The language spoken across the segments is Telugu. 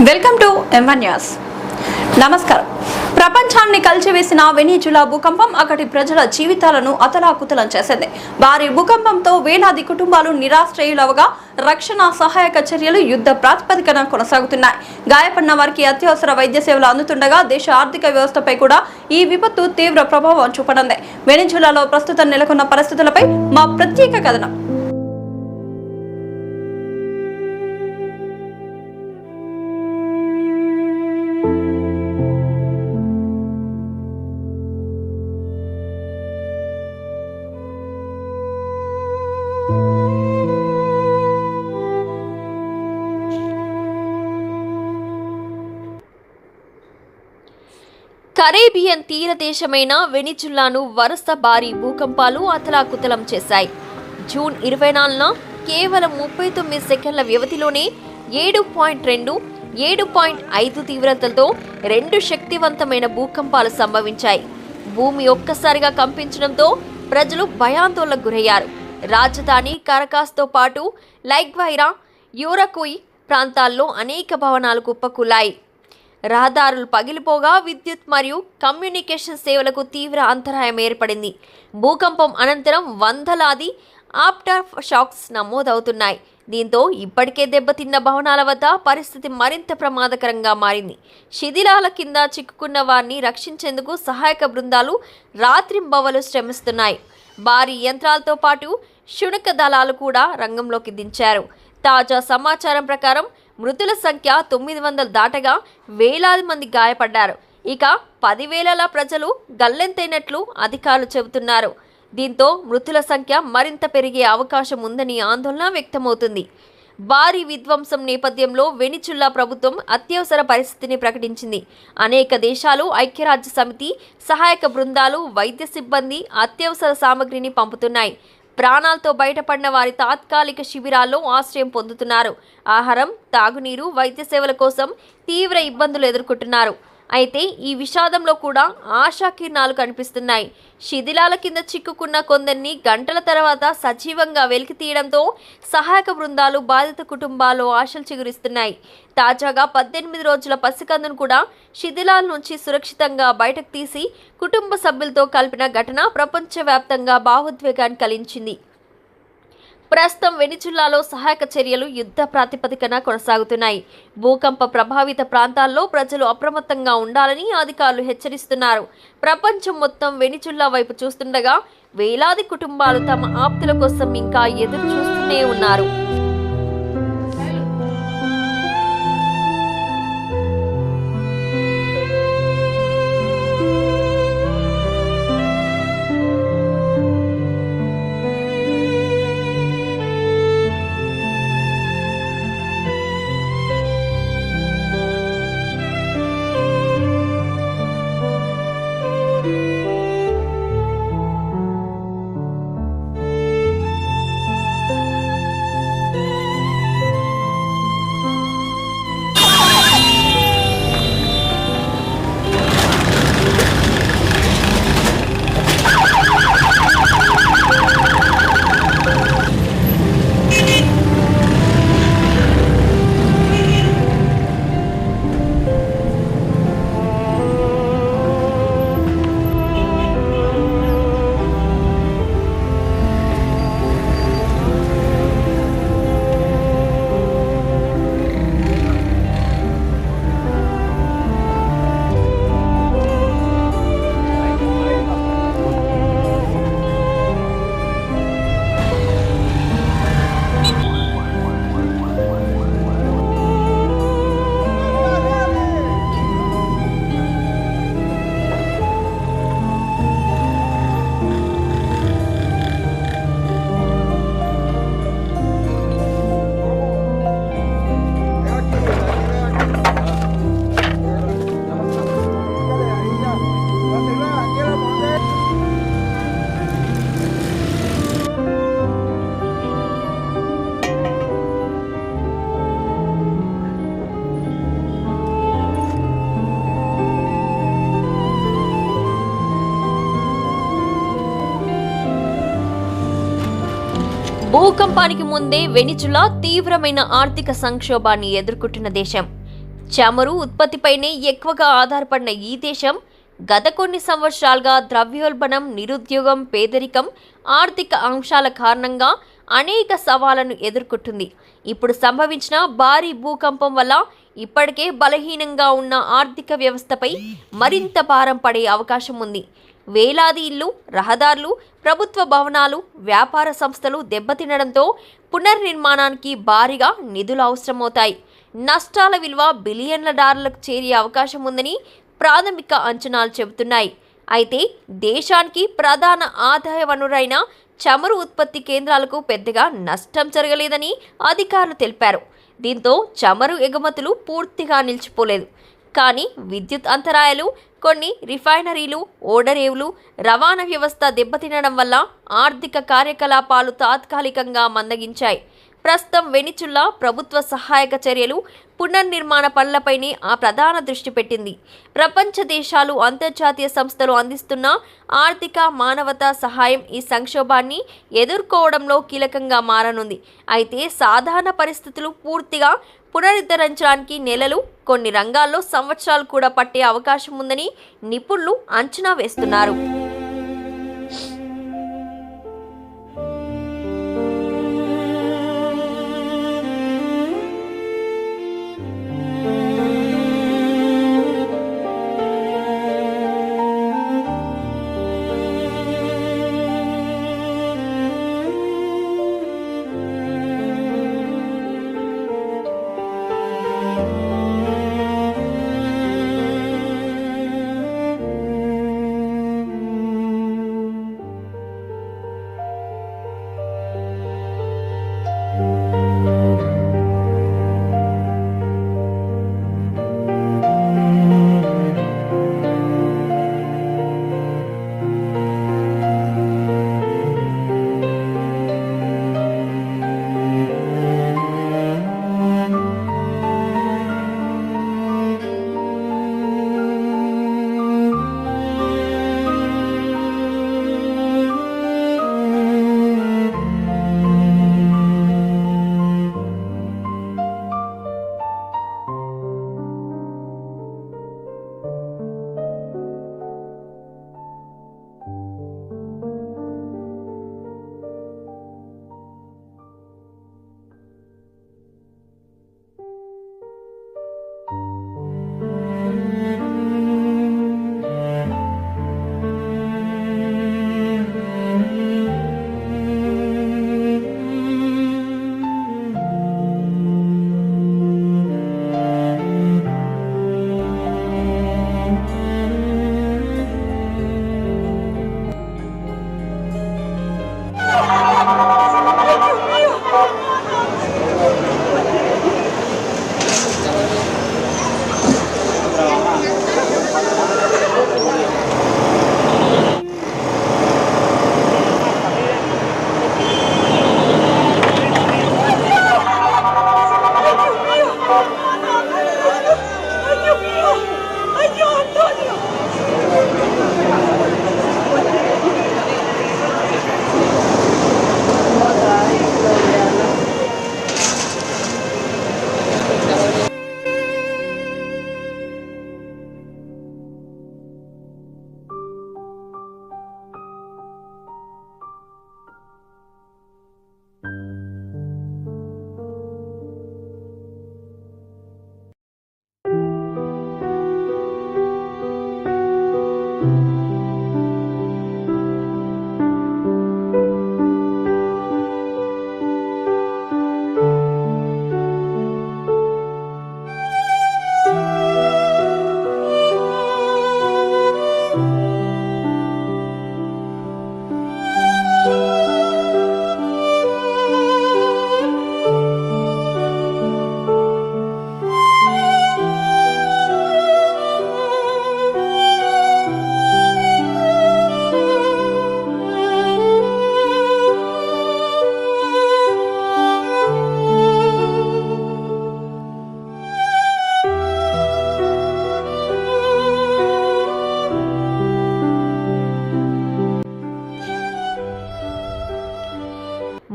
Welcome to M1 news. నమస్కారం. ప్రపంచాన్ని కలిచివేసిన వెనిజులా భూకంపం అక్కడి ప్రజల జీవితాలను అతలాకుతలం చేసింది. భారీ భూకంపంతో వేలాది కుటుంబాలు నిరాశ్రయులవగా రక్షణ సహాయక చర్యలు యుద్ధ ప్రాతిపదికన కొనసాగుతున్నాయి. గాయపడిన వారికి అత్యవసర వైద్య సేవలు అందుతుండగా దేశ ఆర్థిక వ్యవస్థపై కూడా ఈ విపత్తు తీవ్ర ప్రభావం చూపనుంది. వెనిజులాలో ప్రస్తుతం నెలకొన్న పరిస్థితులపై మా ప్రత్యేక కథనం. కరేబియన్ తీర దేశమైన వెనిజులాను వరుస భారీ భూకంపాలు అతలాకుతలం చేశాయి. జూన్ 24న కేవలం 39 సెకండ్ల వ్యవధిలోనే 7.2, 7.5 తీవ్రతలతో రెండు శక్తివంతమైన భూకంపాలు సంభవించాయి. భూమి ఒక్కసారిగా కంపించడంతో ప్రజలు భయాందోళనకు గురయ్యారు. రాజధాని కరకాస్తో పాటు లైగ్వైరా, యూరకుయి ప్రాంతాల్లో అనేక భవనాలు కుప్పకూలాయి. రహదారులు పగిలిపోగా విద్యుత్ మరియు కమ్యూనికేషన్ సేవలకు తీవ్ర అంతరాయం ఏర్పడింది. భూకంపం అనంతరం వందలాది ఆఫ్టర్ షాక్స్ నమోదవుతున్నాయి. దీంతో ఇప్పటికే దెబ్బతిన్న భవనాల వద్ద పరిస్థితి మరింత ప్రమాదకరంగా మారింది. శిథిలాల కింద చిక్కుకున్న వారిని రక్షించేందుకు సహాయక బృందాలు రాత్రింబవలు శ్రమిస్తున్నాయి. భారీ యంత్రాలతో పాటు శునక దళాలు కూడా రంగంలోకి దించారు. తాజా సమాచారం ప్రకారం మృతుల సంఖ్య 900 దాటగా వేలాది మంది గాయపడ్డారు. ఇక 10,000ల ప్రజలు గల్లంతైనట్లు అధికారులు చెబుతున్నారు. దీంతో మృతుల సంఖ్య మరింత పెరిగే అవకాశం ఉందని ఆందోళన వ్యక్తమవుతుంది. భారీ విధ్వంసం నేపథ్యంలో వెనిజులా ప్రభుత్వం అత్యవసర పరిస్థితిని ప్రకటించింది. అనేక దేశాలు, ఐక్యరాజ్య సమితి, సహాయక బృందాలు, వైద్య సిబ్బంది అత్యవసర సామగ్రిని పంపుతున్నాయి. ప్రాణాలతో బయటపడిన వారి తాత్కాలిక శిబిరాల్లో ఆశ్రయం పొందుతున్నారు. ఆహారం, తాగునీరు, వైద్య సేవల కోసం తీవ్ర ఇబ్బందులు ఎదుర్కొంటున్నారు. అయితే ఈ విషాదంలో కూడా ఆశాకిరణాలు కనిపిస్తున్నాయి. శిథిలాల కింద చిక్కుకున్న కొందరిని గంటల తర్వాత సజీవంగా వెలికి తీయడంతో సహాయక బృందాలు బాధిత కుటుంబాలు ఆశలు చిగురిస్తున్నాయి. తాజాగా 18 రోజుల పసికందును కూడా శిథిలాల నుంచి సురక్షితంగా బయటకు తీసి కుటుంబ సభ్యులతో కలిపిన ఘటన ప్రపంచవ్యాప్తంగా భావోద్వేగాన్ని కలిగించింది. ప్రస్తుతం వెనిజులాలో సహాయక చర్యలు యుద్ధ ప్రాతిపదికన కొనసాగుతున్నాయి. భూకంప ప్రభావిత ప్రాంతాల్లో ప్రజలు అప్రమత్తంగా ఉండాలని అధికారులు హెచ్చరిస్తున్నారు. ప్రపంచం మొత్తం వెనిజులా వైపు చూస్తుండగా వేలాది కుటుంబాలు తమ ఆప్తుల కోసం ఇంకా ఎదురు చూస్తూనే ఉన్నారు. భూకంపానికి ముందే వెనిజులా తీవ్రమైన ఆర్థిక సంక్షోభాన్ని ఎదుర్కొంటున్న దేశం. చమురు ఉత్పత్తిపైనే ఎక్కువగా ఆధారపడిన ఈ దేశం గత కొన్ని సంవత్సరాలుగా ద్రవ్యోల్బణం, నిరుద్యోగం, పేదరికం, ఆర్థిక అంశాల కారణంగా అనేక సవాళ్లను ఎదుర్కొంటుంది. ఇప్పుడు సంభవించిన భారీ భూకంపం వల్ల ఇప్పటికే బలహీనంగా ఉన్న ఆర్థిక వ్యవస్థపై మరింత భారం పడే అవకాశం ఉంది. వేలాది ఇళ్లు, రహదారులు, ప్రభుత్వ భవనాలు, వ్యాపార సంస్థలు దెబ్బతినడంతో పునర్నిర్మాణానికి భారీగా నిధులు అవసరమవుతాయి. నష్టాల విలువ బిలియన్ల డాలర్లకు చేరే అవకాశం ఉందని ప్రాథమిక అంచనాలు చెబుతున్నాయి. అయితే దేశానికి ప్రధాన ఆదాయ వనరైన చమురు ఉత్పత్తి కేంద్రాలకు పెద్దగా నష్టం జరగలేదని అధికారులు తెలిపారు. దీంతో చమురు ఎగుమతులు పూర్తిగా నిలిచిపోలేదు. కానీ విద్యుత్ అంతరాయాలు, కొన్ని రిఫైనరీలు, ఓడరేవులు, రవాణా వ్యవస్థ దెబ్బతినడం వల్ల ఆర్థిక కార్యకలాపాలు తాత్కాలికంగా మందగించాయి. ప్రస్తుతం వెనిజులా ప్రభుత్వ సహాయక చర్యలు, పునర్నిర్మాణ పనులపైనే ఆ ప్రధాన దృష్టి పెట్టింది. ప్రపంచ దేశాలు, అంతర్జాతీయ సంస్థలు అందిస్తున్న ఆర్థిక, మానవతా సహాయం ఈ సంక్షోభాన్ని ఎదుర్కోవడంలో కీలకంగా మారనుంది. అయితే సాధారణ పరిస్థితులు పూర్తిగా పునరుద్ధరించడానికి నెలలు, కొన్ని రంగాల్లో సంవత్సరాలు కూడా పట్టే అవకాశం ఉందని నిపుణులు అంచనా వేస్తున్నారు.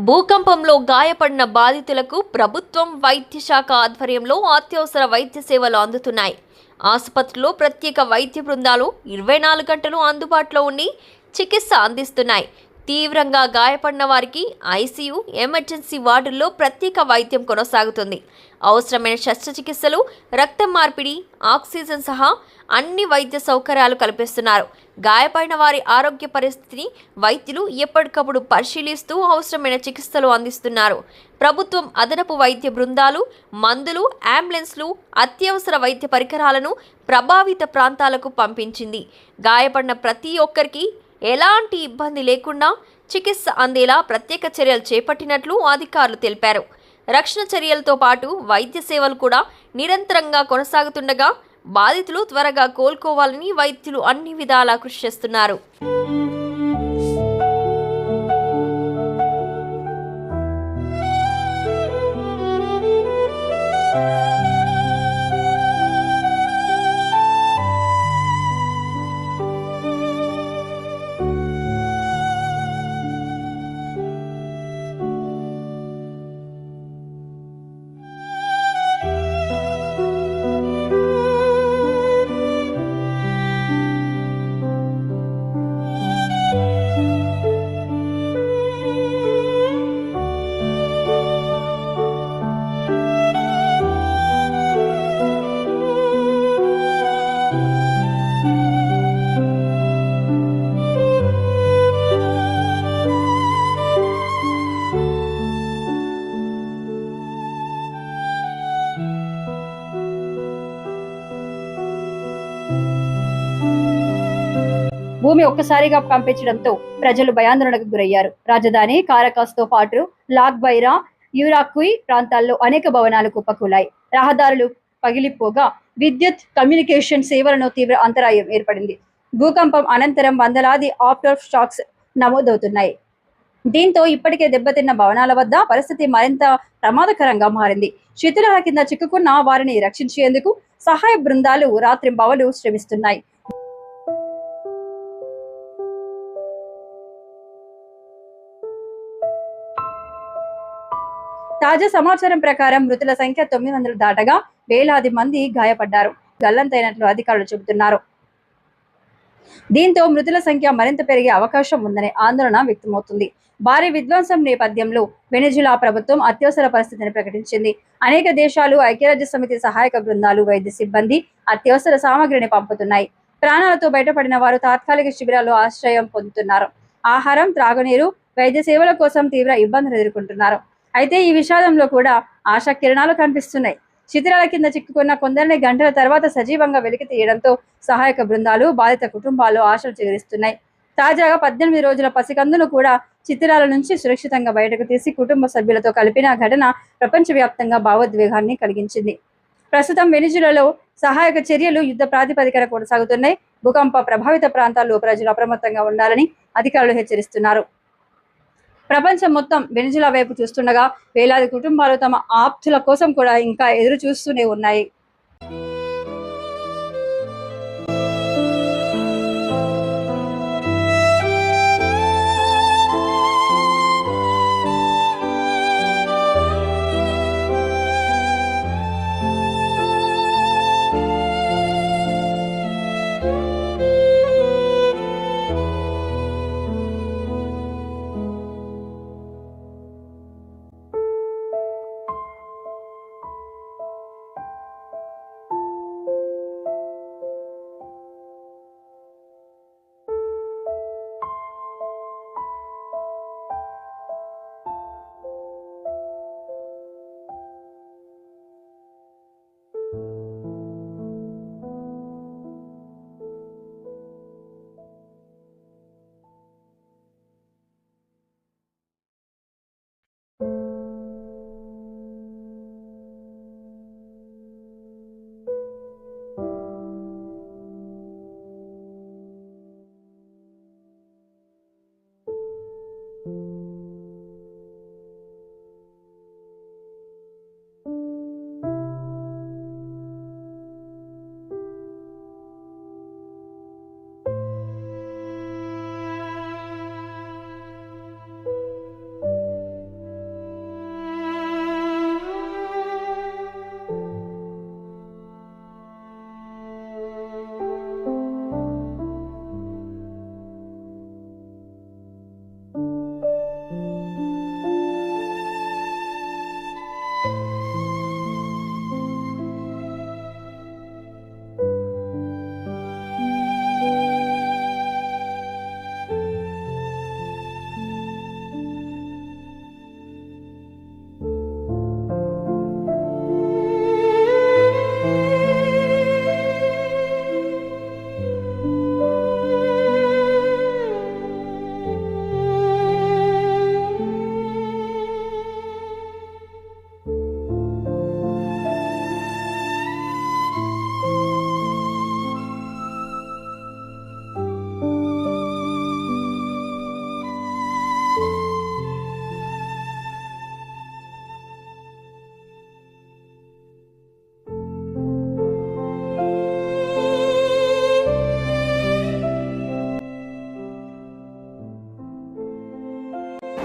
భూకంపంలో గాయపడిన బాధితులకు ప్రభుత్వం వైద్య శాఖ ఆధ్వర్యంలో అత్యవసర వైద్య సేవలు అందుతున్నాయి. ఆసుపత్రిలో ప్రత్యేక వైద్య బృందాలు 24 గంటలు అందుబాటులో ఉండి చికిత్స అందిస్తున్నాయి. తీవ్రంగా గాయపడిన వారికి ఐసీయూ, ఎమర్జెన్సీ వార్డుల్లో ప్రత్యేక వైద్యం కొనసాగుతుంది. అవసరమైన శస్త్రచికిత్సలు, రక్తం మార్పిడి, ఆక్సిజన్ సహా అన్ని వైద్య సౌకర్యాలు కల్పిస్తున్నారు. గాయపడిన వారి ఆరోగ్య పరిస్థితిని వైద్యులు ఎప్పటికప్పుడు పరిశీలిస్తూ అవసరమైన చికిత్సలు అందిస్తున్నారు. ప్రభుత్వం అదనపు వైద్య బృందాలు, మందులు, అంబులెన్స్లు, అత్యవసర వైద్య పరికరాలను ప్రభావిత ప్రాంతాలకు పంపించింది. గాయపడిన ప్రతి ఒక్కరికి ఎలాంటి ఇబ్బంది లేకుండా చికిత్స అందేలా ప్రత్యేక చర్యలు చేపట్టినట్లు అధికారులు తెలిపారు. రక్షణ చర్యలతో పాటు వైద్య సేవలు కూడా నిరంతరంగా కొనసాగుతుండగా బాధితులు త్వరగా కోలుకోవాలని వైద్యులు అన్ని విధాలా కృషి చేస్తున్నారు. భూమి ఒక్కసారిగా కంపించడంతో ప్రజలు భయాందోళనకు గురయ్యారు. రాజధాని కారకాస్ తో పాటు లాగ్బైరా, యురాక్వియ్ ప్రాంతాల్లో అనేక భవనాలు కుప్పకూలాయి. రహదారులు పగిలిపోగా విద్యుత్, కమ్యూనికేషన్ సేవలను తీవ్ర అంతరాయం ఏర్పడింది. భూకంపం అనంతరం వందలాది ఆఫ్టర్ షాక్స్ నమోదవుతున్నాయి. దీంతో ఇప్పటికే దెబ్బతిన్న భవనాల వద్ద పరిస్థితి మరింత ప్రమాదకరంగా మారింది. శిథిలాల కింద చిక్కుకున్న వారిని రక్షించేందుకు సహాయ బృందాలు రాత్రింబవలు శ్రమిస్తున్నాయి. తాజా సమాచారం ప్రకారం మృతుల సంఖ్య 900 దాటగా వేలాది మంది గాయపడ్డారు, గల్లంతైనట్లు అధికారులు చెబుతున్నారు. దీంతో మృతుల సంఖ్య మరింత పెరిగే అవకాశం ఉందనే ఆందోళన వ్యక్తమవుతుంది. భారీ విధ్వంసం నేపథ్యంలో వెనిజులా ప్రభుత్వం అత్యవసర పరిస్థితిని ప్రకటించింది. అనేక దేశాలు, ఐక్యరాజ్య సమితి సహాయక బృందాలు, వైద్య సిబ్బంది అత్యవసర సామగ్రిని పంపుతున్నాయి. ప్రాణాలతో బయటపడిన వారు తాత్కాలిక శిబిరాల్లో ఆశ్రయం పొందుతున్నారు. ఆహారం, త్రాగునీరు, వైద్య సేవల కోసం తీవ్ర ఇబ్బందులు ఎదుర్కొంటున్నారు. అయితే ఈ విషాదంలో కూడా ఆశా కిరణాలు కనిపిస్తున్నాయి. శిథిలాల కింద చిక్కుకున్న కొందరిని గంటల తర్వాత సజీవంగా వెలికి తీయడంతో సహాయక బృందాలు, బాధిత కుటుంబాలు ఆశలు చిగురిస్తున్నాయి. తాజాగా 18 రోజుల పసికందును కూడా శిథిలాల నుంచి సురక్షితంగా బయటకు తీసి కుటుంబ సభ్యులతో కలిపిన ఘటన ప్రపంచవ్యాప్తంగా భావోద్వేగాన్ని కలిగించింది. ప్రస్తుతం వెనిజులాలో సహాయక చర్యలు యుద్ధ ప్రాతిపదికన కొనసాగుతున్నాయి. భూకంప ప్రభావిత ప్రాంతాల్లో ప్రజలు అప్రమత్తంగా ఉండాలని అధికారులు హెచ్చరిస్తున్నారు. ప్రపంచం మొత్తం వెనిజులా వైపు చూస్తుండగా వేలాది కుటుంబాలు తమ ఆప్తుల కోసం కూడా ఇంకా ఎదురు చూస్తూనే ఉన్నాయి.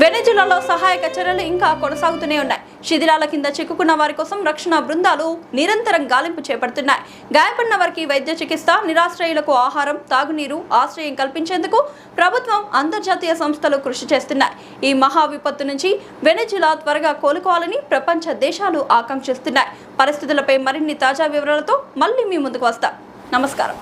వెనెజులాలో సహాయక చర్యలు ఇంకా కొనసాగుతూనే ఉన్నాయి. శిథిలాల కింద చిక్కుకున్న వారి కోసం రక్షణ బృందాలు నిరంతరం గాలింపు చేపడుతున్నాయి. గాయపడిన వారికి వైద్య చికిత్స, నిరాశ్రయులకు ఆహారం, తాగునీరు, ఆశ్రయం కల్పించేందుకు ప్రభుత్వం, అంతర్జాతీయ సంస్థలు కృషి చేస్తున్నాయి. ఈ మహా విపత్తు నుంచి వెనెజులా త్వరగా కోలుకోవాలని ప్రపంచ దేశాలు ఆకాంక్షిస్తున్నాయి. పరిస్థితులపై మరిన్ని తాజా వివరాలతో మళ్ళీ మీ ముందుకు వస్తా. నమస్కారం.